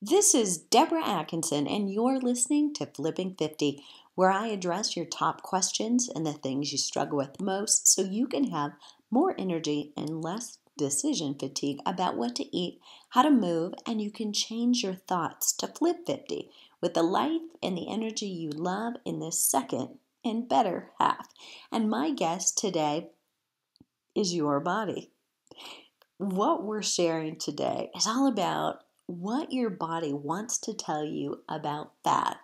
This is Deborah Atkinson, and you're listening to Flipping 50, where I address your top questions and the things you struggle with most so you can have more energy and less decision fatigue about what to eat, how to move, and you can change your thoughts to flip 50 with the life and the energy you love in this second and better half. And my guest today is your body. What we're sharing today is all about what your body wants to tell you about fat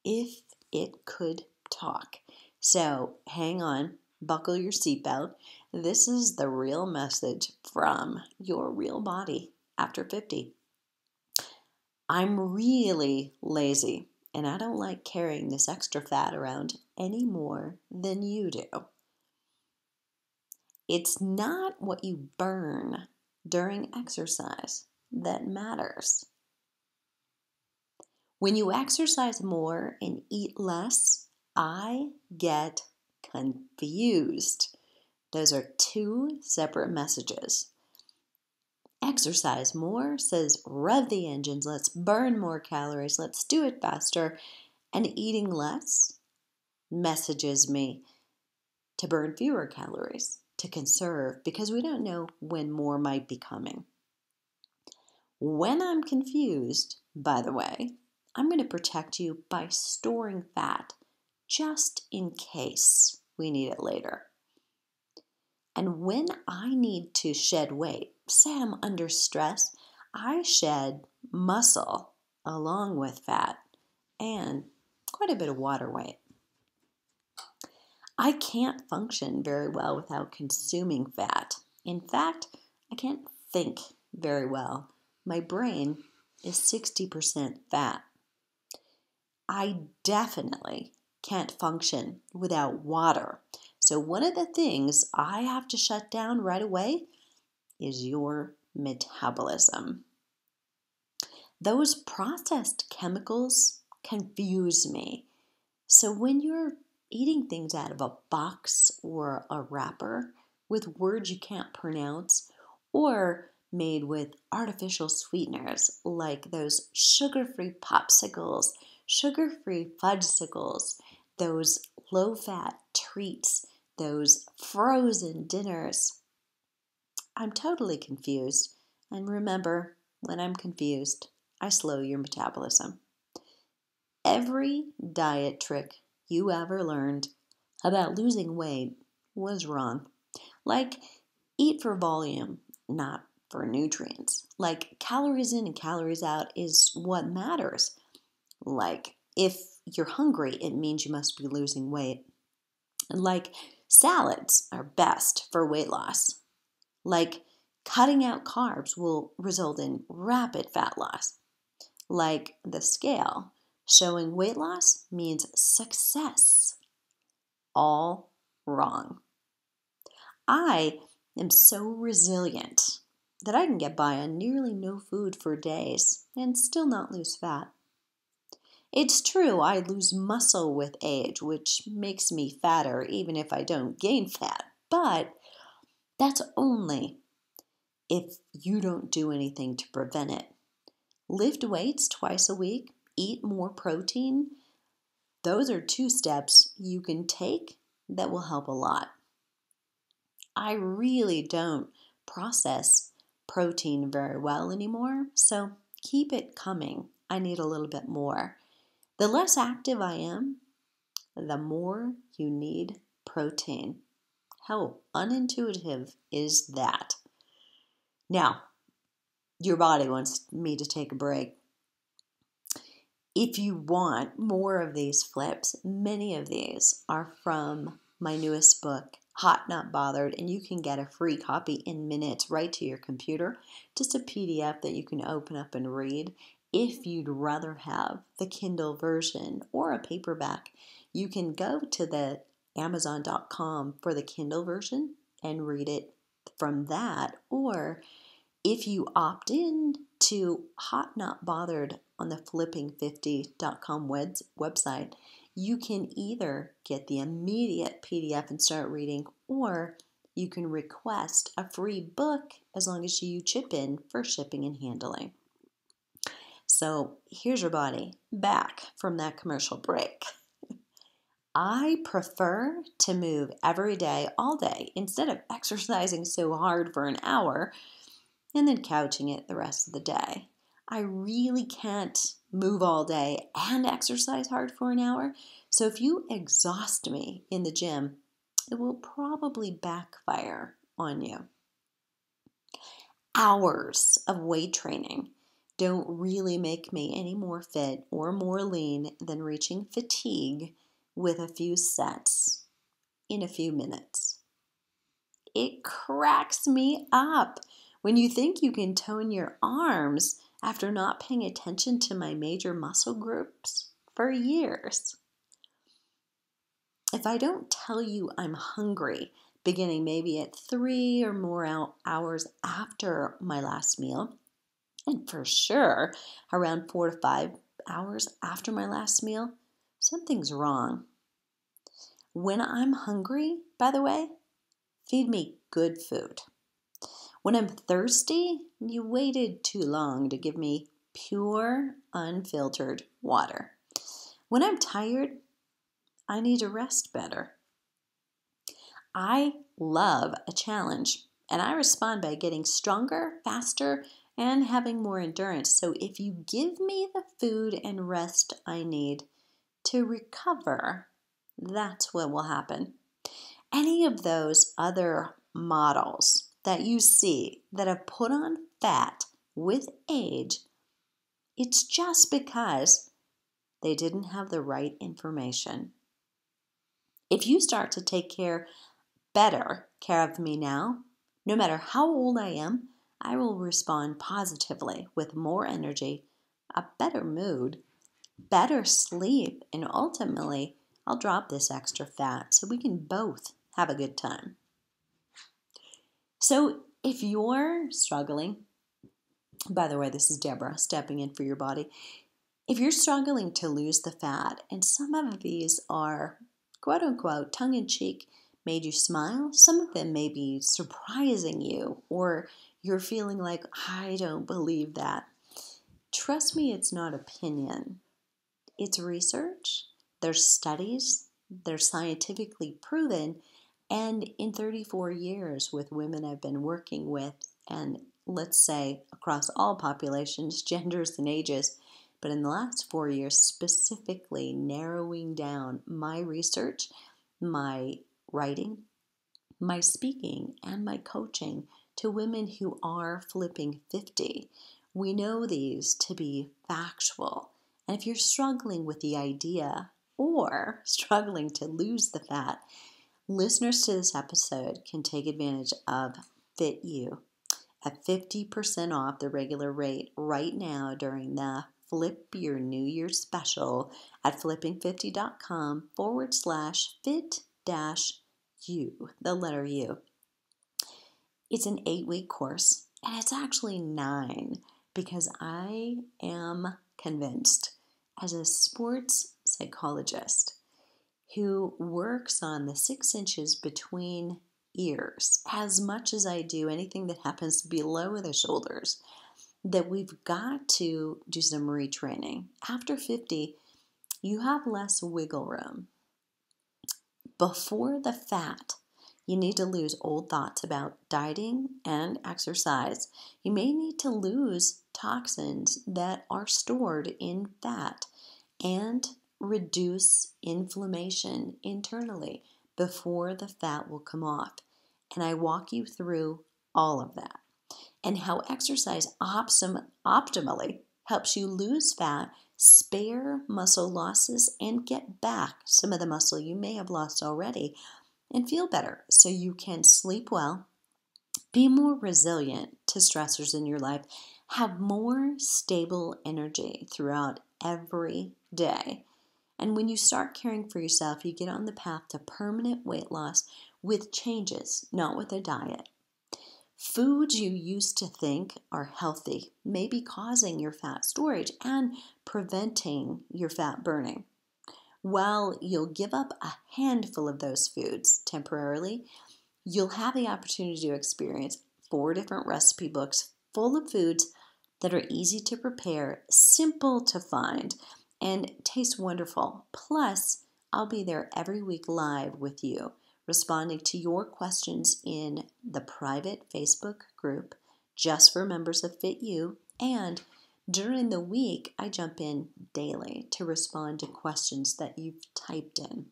if it could talk. So hang on, buckle your seatbelt. This is the real message from your real body after 50. I'm really lazy and I don't like carrying this extra fat around any more than you do. It's not what you burn during exercise that matters. When you exercise more and eat less, I get confused. Those are two separate messages. Exercise more says rev the engines, let's burn more calories, let's do it faster. And eating less messages me to burn fewer calories, to conserve, because we don't know when more might be coming. When I'm confused, by the way, I'm going to protect you by storing fat just in case we need it later. And when I need to shed weight, say I'm under stress, I shed muscle along with fat and quite a bit of water weight. I can't function very well without consuming fat. In fact, I can't think very well. My brain is 60% fat. I definitely can't function without water. So one of the things I have to shut down right away is your metabolism. Those processed chemicals confuse me. So when you're eating things out of a box or a wrapper with words you can't pronounce, or made with artificial sweeteners like those sugar-free popsicles, sugar-free fudgesicles, those low-fat treats, those frozen dinners, I'm totally confused. And remember, when I'm confused, I slow your metabolism. Every diet trick you ever learned about losing weight was wrong. Like, eat for volume, not for nutrients. Like, calories in and calories out is what matters. Like, if you're hungry, it means you must be losing weight. Like, salads are best for weight loss. Like, cutting out carbs will result in rapid fat loss. Like, the scale showing weight loss means success. All wrong. I am so resilient that I can get by on nearly no food for days and still not lose fat. It's true I lose muscle with age, which makes me fatter even if I don't gain fat, but that's only if you don't do anything to prevent it. Lift weights twice a week, eat more protein. Those are two steps you can take that will help a lot. I really don't process protein very well anymore, so keep it coming. I need a little bit more. The less active I am, the more you need protein. How unintuitive is that? Now, your body wants me to take a break. If you want more of these flips, many of these are from my newest book, Hot Not Bothered, and you can get a free copy in minutes right to your computer. Just a PDF that you can open up and read. If you'd rather have the Kindle version or a paperback, you can go to the Amazon.com for the Kindle version and read it from that. Or if you opt in to Hot Not Bothered on the flipping50.com website, you can either get the immediate PDF and start reading, or you can request a free book as long as you chip in for shipping and handling. So here's your body back from that commercial break. I prefer to move every day, all day, instead of exercising so hard for an hour and then couching it the rest of the day. I really can't move all day and exercise hard for an hour. So if you exhaust me in the gym, it will probably backfire on you. Hours of weight training don't really make me any more fit or more lean than reaching fatigue with a few sets in a few minutes. It cracks me up when you think you can tone your arms after not paying attention to my major muscle groups for years. If I don't tell you I'm hungry, beginning maybe at 3 or more hours after my last meal, and for sure around 4 to 5 hours after my last meal, something's wrong. When I'm hungry, by the way, feed me good food. When I'm thirsty, you waited too long to give me pure, unfiltered water. When I'm tired, I need to rest better. I love a challenge, and I respond by getting stronger, faster, and having more endurance. So if you give me the food and rest I need to recover, that's what will happen. Any of those other models that you see that have put on fat with age, it's just because they didn't have the right information. If you start to take better care of me now, no matter how old I am, I will respond positively with more energy, a better mood, better sleep, and ultimately, I'll drop this extra fat so we can both have a good time. So if you're struggling, by the way, this is Deborah stepping in for your body. If you're struggling to lose the fat, and some of these are quote unquote tongue-in-cheek, made you smile, some of them may be surprising you, or you're feeling like, I don't believe that. Trust me, it's not opinion. It's research. There's studies. They're scientifically proven. And in 34 years with women I've been working with, and let's say across all populations, genders, and ages, but in the last 4 years specifically narrowing down my research, my writing, my speaking, and my coaching to women who are flipping 50. We know these to be factual. And if you're struggling with the idea or struggling to lose the fat, listeners to this episode can take advantage of Fit You at 50% off the regular rate right now during the Flip Your New Year special at flipping50.com/fit-U, the letter U. It's an 8-week course, and it's actually 9 because I am convinced as a sports psychologist who works on the 6 inches between ears as much as I do anything that happens below the shoulders, that we've got to do some retraining. After 50, you have less wiggle room. Before the fat, you need to lose old thoughts about dieting and exercise. You may need to lose toxins that are stored in fat and reduce inflammation internally before the fat will come off. And I walk you through all of that and how exercise optimally helps you lose fat, spare muscle losses, and get back some of the muscle you may have lost already and feel better so you can sleep well, be more resilient to stressors in your life, have more stable energy throughout every day. And when you start caring for yourself, you get on the path to permanent weight loss with changes, not with a diet. Foods you used to think are healthy may be causing your fat storage and preventing your fat burning. While you'll give up a handful of those foods temporarily, you'll have the opportunity to experience 4 different recipe books full of foods that are easy to prepare, simple to find, and taste wonderful. Plus, I'll be there every week live with you, responding to your questions in the private Facebook group just for members of FitU. And during the week, I jump in daily to respond to questions that you've typed in.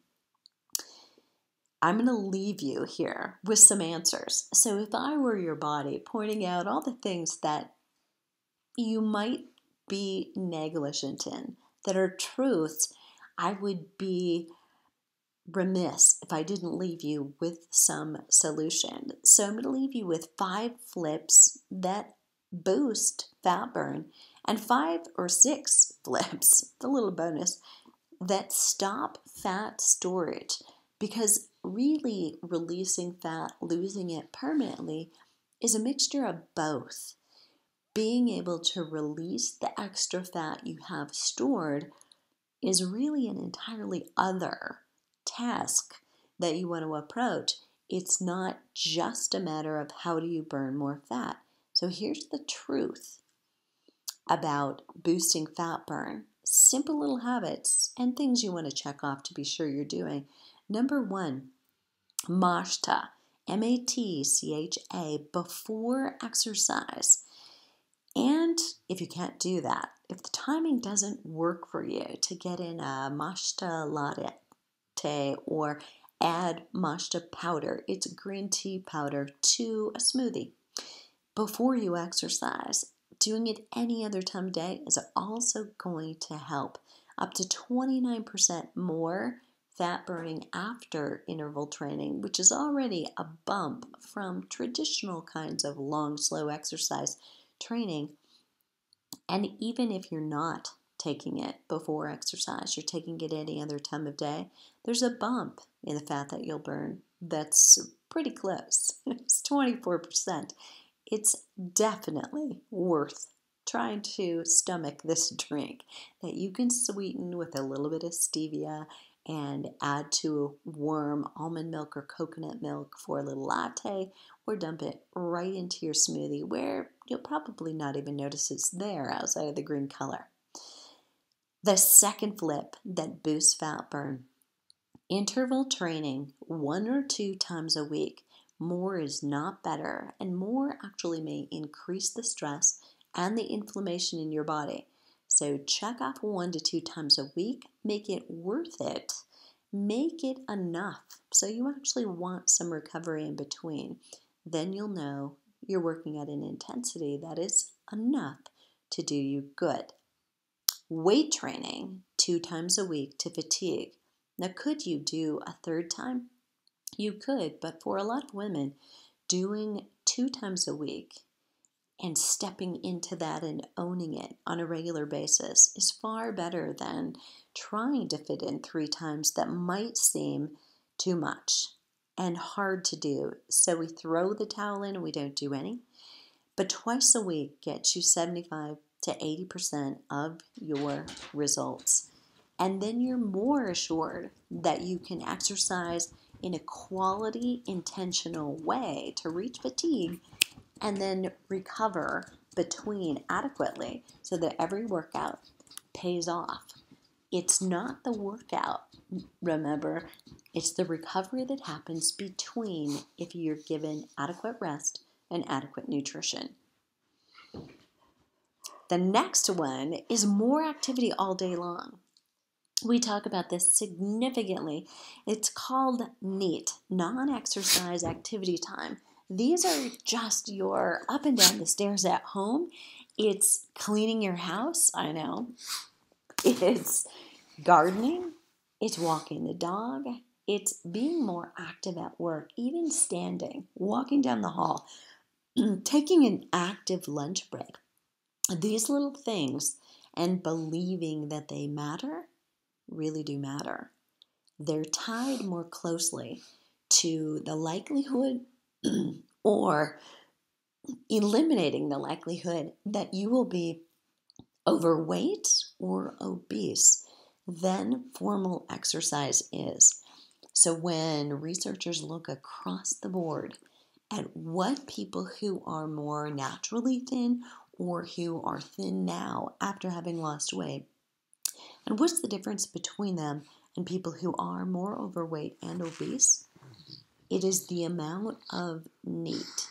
I'm going to leave you here with some answers. So if I were your body, pointing out all the things that you might be negligent in, that are truths, I would be remiss if I didn't leave you with some solution. So I'm going to leave you with 5 flips that boost fat burn and 5 or 6 flips, the little bonus, that stop fat storage. Because really releasing fat, losing it permanently, is a mixture of both. Being able to release the extra fat you have stored is really an entirely other task that you want to approach. It's not just a matter of how do you burn more fat. So here's the truth about boosting fat burn. Simple little habits and things you want to check off to be sure you're doing. Number 1, Mashta, M-A-T-C-H-A, before exercise. And if you can't do that, if the timing doesn't work for you to get in a Mashta latte or add Mashta powder, it's green tea powder, to a smoothie before you exercise, doing it any other time of day is also going to help. Up to 29% more fat burning after interval training, which is already a bump from traditional kinds of long, slow exercise training. And even if you're not taking it before exercise, you're taking it any other time of day, there's a bump in the fat that you'll burn that's pretty close. It's 24%. It's definitely worth trying to stomach this drink that you can sweeten with a little bit of stevia and add to warm almond milk or coconut milk for a little latte, or dump it right into your smoothie where you'll probably not even notice it's there outside of the green color. The second flip that boosts fat burn: interval training 1 or 2 times a week. More is not better, and more actually may increase the stress and the inflammation in your body. So check off 1 to 2 times a week. Make it worth it. Make it enough so you actually want some recovery in between. Then you'll know you're working at an intensity that is enough to do you good. Weight training 2 times a week to fatigue. Now, could you do a third time? You could, but for a lot of women, doing 2 times a week and stepping into that and owning it on a regular basis is far better than trying to fit in 3 times that might seem too much and hard to do. So we throw the towel in and we don't do any. But twice a week gets you 75 to 80% of your results. And then you're more assured that you can exercise in a quality, intentional way to reach fatigue and then recover between adequately so that every workout pays off. It's not the workout, remember, it's the recovery that happens between if you're given adequate rest and adequate nutrition. The next one is more activity all day long. We talk about this significantly. It's called NEAT, non-exercise activity time. These are just your up and down the stairs at home. It's cleaning your house, I know. It's gardening. It's walking the dog. It's being more active at work, even standing, walking down the hall, taking an active lunch break. These little things and believing that they matter really do matter. They're tied more closely to the likelihood or eliminating the likelihood that you will be overweight or obese than formal exercise is. So when researchers look across the board at what people who are more naturally thin or who are thin now after having lost weight. And what's the difference between them and people who are more overweight and obese? It is the amount of NEAT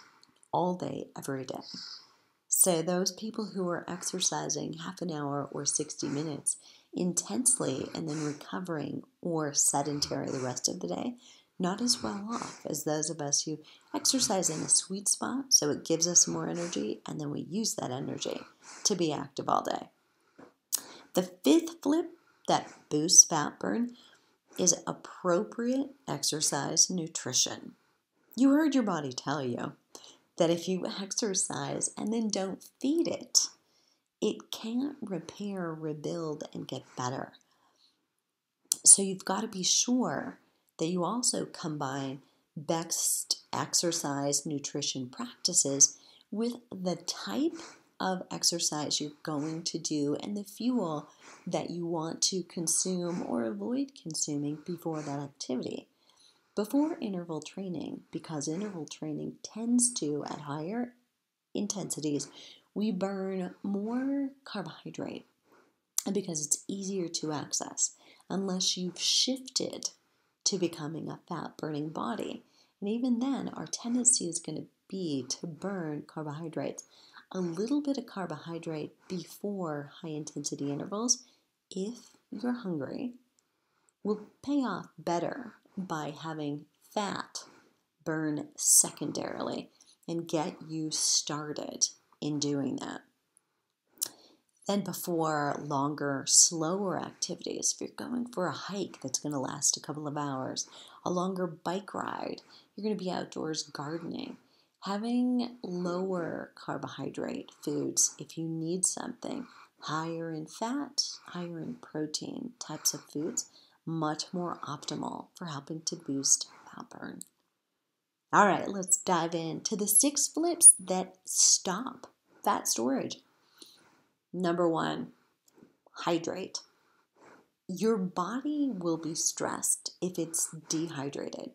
all day, every day. So those people who are exercising half an hour or 60 minutes intensely and then recovering or sedentary the rest of the day, not as well off as those of us who exercise in a sweet spot, so it gives us more energy, and then we use that energy to be active all day. The fifth flip that boosts fat burn is appropriate exercise nutrition. You heard your body tell you that if you exercise and then don't feed it, it can't repair, rebuild, and get better. So you've got to be sure that you also combine best exercise nutrition practices with the type of exercise you're going to do and the fuel that you want to consume or avoid consuming before that activity. Before interval training, because interval training tends to, at higher intensities, we burn more carbohydrate, and because it's easier to access unless you've shifted to becoming a fat-burning body. And even then, our tendency is going to be to burn carbohydrates. A little bit of carbohydrate before high-intensity intervals, if you're hungry, will pay off better by having fat burn secondarily and get you started in doing that. Then before longer, slower activities, if you're going for a hike that's going to last a couple of hours, a longer bike ride, you're going to be outdoors gardening, having lower carbohydrate foods if you need something, higher in fat, higher in protein types of foods, much more optimal for helping to boost fat burn. All right, let's dive into the 6 flips that stop fat storage. Number 1, hydrate. Your body will be stressed if it's dehydrated.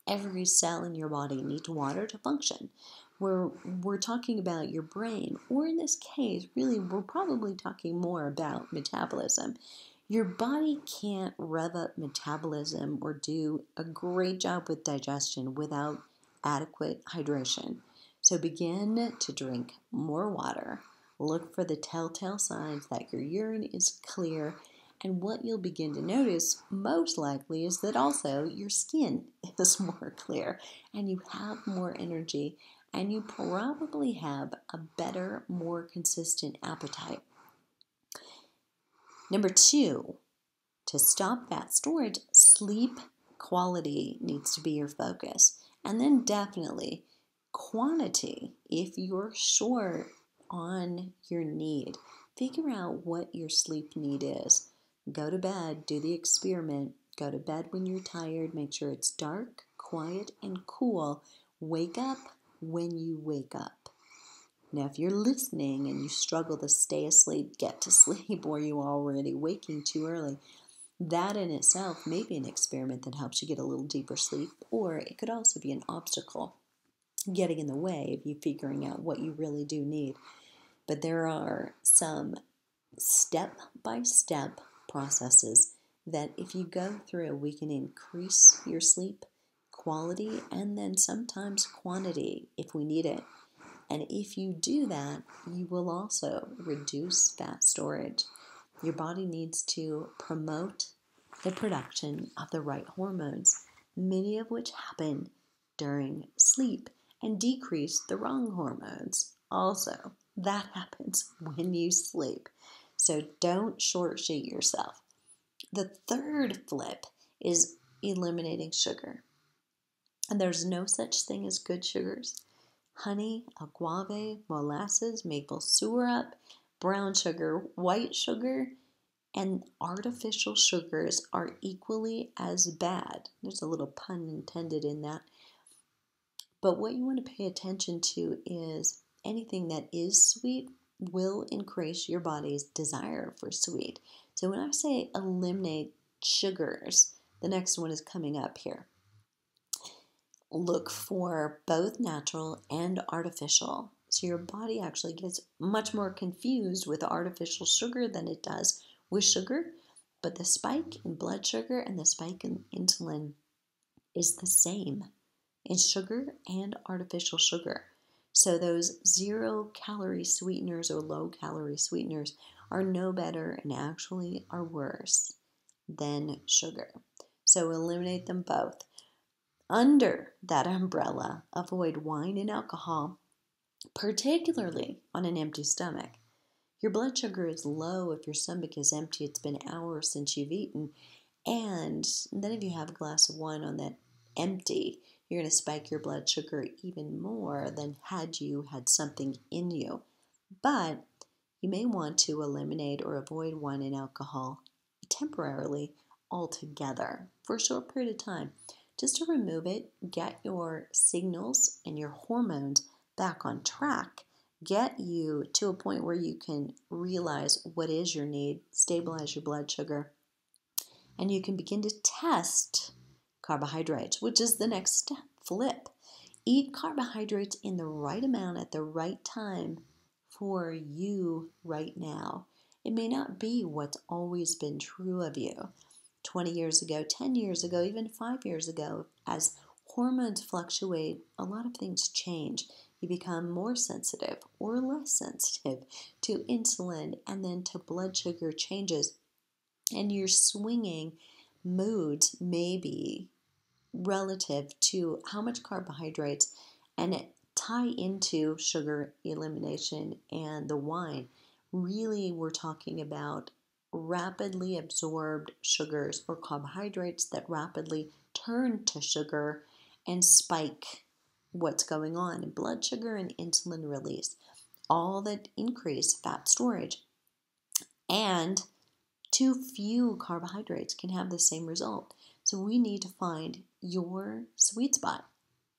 Every cell in your body needs water to function. We're talking about your brain, or in this case, really, we're probably talking more about metabolism. Your body can't rev up metabolism or do a great job with digestion without adequate hydration. So begin to drink more water. Look for the telltale signs that your urine is clear, and what you'll begin to notice most likely is that also your skin is more clear and you have more energy and you probably have a better, more consistent appetite. Number 2, to stop fat storage, sleep quality needs to be your focus. And then definitely quantity. If you're short on your need, figure out what your sleep need is. Go to bed, do the experiment. Go to bed when you're tired. Make sure it's dark, quiet, and cool. Wake up when you wake up. Now, if you're listening and you struggle to stay asleep, get to sleep, or you're already waking too early, that in itself may be an experiment that helps you get a little deeper sleep, or it could also be an obstacle getting in the way of you figuring out what you really do need. But there are some step-by-step processes that if you go through, we can increase your sleep quality and then sometimes quantity if we need it. And if you do that, you will also reduce fat storage. Your body needs to promote the production of the right hormones, many of which happen during sleep, and decrease the wrong hormones. Also, that happens when you sleep. So don't shortsheet yourself. The 3rd flip is eliminating sugar. And there's no such thing as good sugars. Honey, agave, molasses, maple syrup, brown sugar, white sugar, and artificial sugars are equally as bad. There's a little pun intended in that. But what you want to pay attention to is anything that is sweet will increase your body's desire for sweet. So when I say eliminate sugars, the next one is coming up here. Look for both natural and artificial. So your body actually gets much more confused with artificial sugar than it does with sugar. But the spike in blood sugar and the spike in insulin is the same in sugar and artificial sugar. So those 0-calorie sweeteners or low-calorie sweeteners are no better and actually are worse than sugar. So eliminate them both. Under that umbrella, avoid wine and alcohol, particularly on an empty stomach. Your blood sugar is low if your stomach is empty. It's been hours since you've eaten. And then if you have a glass of wine on that empty, you're going to spike your blood sugar even more than had you had something in you. But you may want to eliminate or avoid wine and alcohol temporarily altogether for a short period of time. Just to remove it, get your signals and your hormones back on track. Get you to a point where you can realize what is your need, stabilize your blood sugar, and you can begin to test carbohydrates, which is the next step. Flip. Eat carbohydrates in the right amount at the right time for you right now. It may not be what's always been true of you 20 years ago, 10 years ago, even 5 years ago. As hormones fluctuate, a lot of things change. You become more sensitive or less sensitive to insulin and then to blood sugar changes. And your swinging moods may be relative to how much carbohydrates and it tie into sugar elimination and the wine. Really, we're talking about rapidly absorbed sugars or carbohydrates that rapidly turn to sugar and spike what's going on in blood sugar and insulin release, all that increase fat storage. And too few carbohydrates can have the same result. So we need to find your sweet spot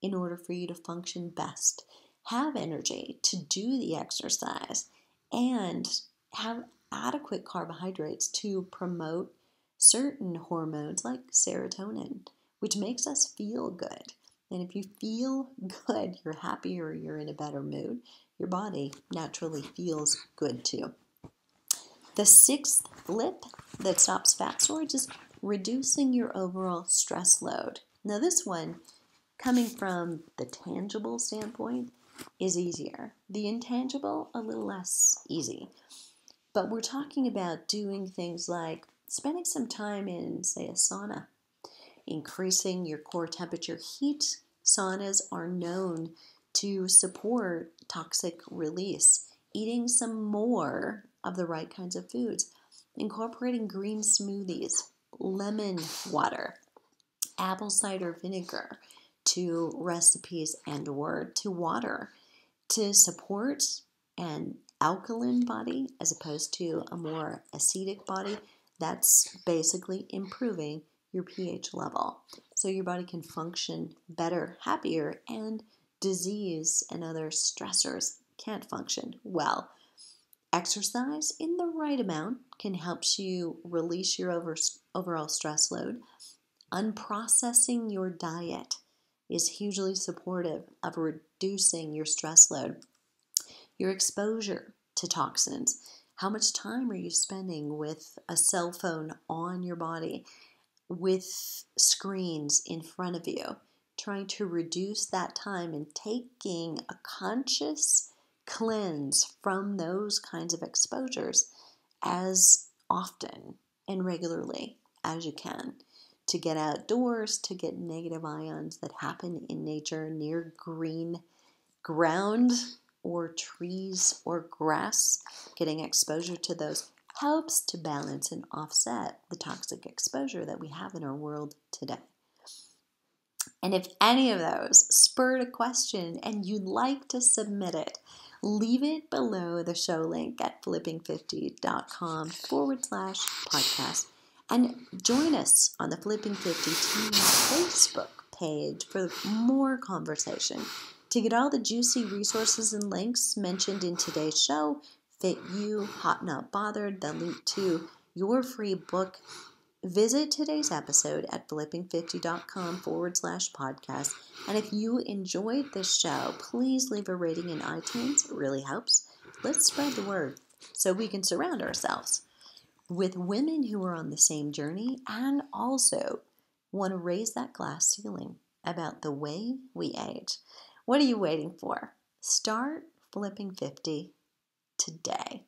in order for you to function best, have energy to do the exercise, and have adequate carbohydrates to promote certain hormones like serotonin, which makes us feel good. And if you feel good, you're happier, you're in a better mood, your body naturally feels good too. The sixth flip that stops fat storage is reducing your overall stress load. Now this one, coming from the tangible standpoint, is easier. The intangible, a little less easy. But we're talking about doing things like spending some time in, say, a sauna, increasing your core temperature. Heat saunas are known to support toxic release. Eating some more of the right kinds of foods, incorporating green smoothies, lemon water, apple cider vinegar to recipes and or to water to support an alkaline body as opposed to a more acidic body. That's basically improving your pH level so your body can function better, happier, and disease and other stressors can't function well. Exercise in the right amount can help you release your overall stress load. Unprocessing your diet is hugely supportive of reducing your stress load. Your exposure to toxins. How much time are you spending with a cell phone on your body, with screens in front of you? Trying to reduce that time and taking a conscious cleanse from those kinds of exposures as often and regularly as you can, to get outdoors, to get negative ions that happen in nature near green ground or trees or grass. Getting exposure to those helps to balance and offset the toxic exposure that we have in our world today. And if any of those spurred a question and you'd like to submit it, leave it below the show link at flipping50.com/podcast and join us on the Flipping 50 Team Facebook page for more conversation. To get all the juicy resources and links mentioned in today's show, Fit You, Hot Not Bothered, the link to your free book, Visit today's episode at flipping50.com/podcast. And if you enjoyed this show, please leave a rating in iTunes. It really helps. Let's spread the word so we can surround ourselves with women who are on the same journey and also want to raise that glass ceiling about the way we age. What are you waiting for? Start flipping 50 today.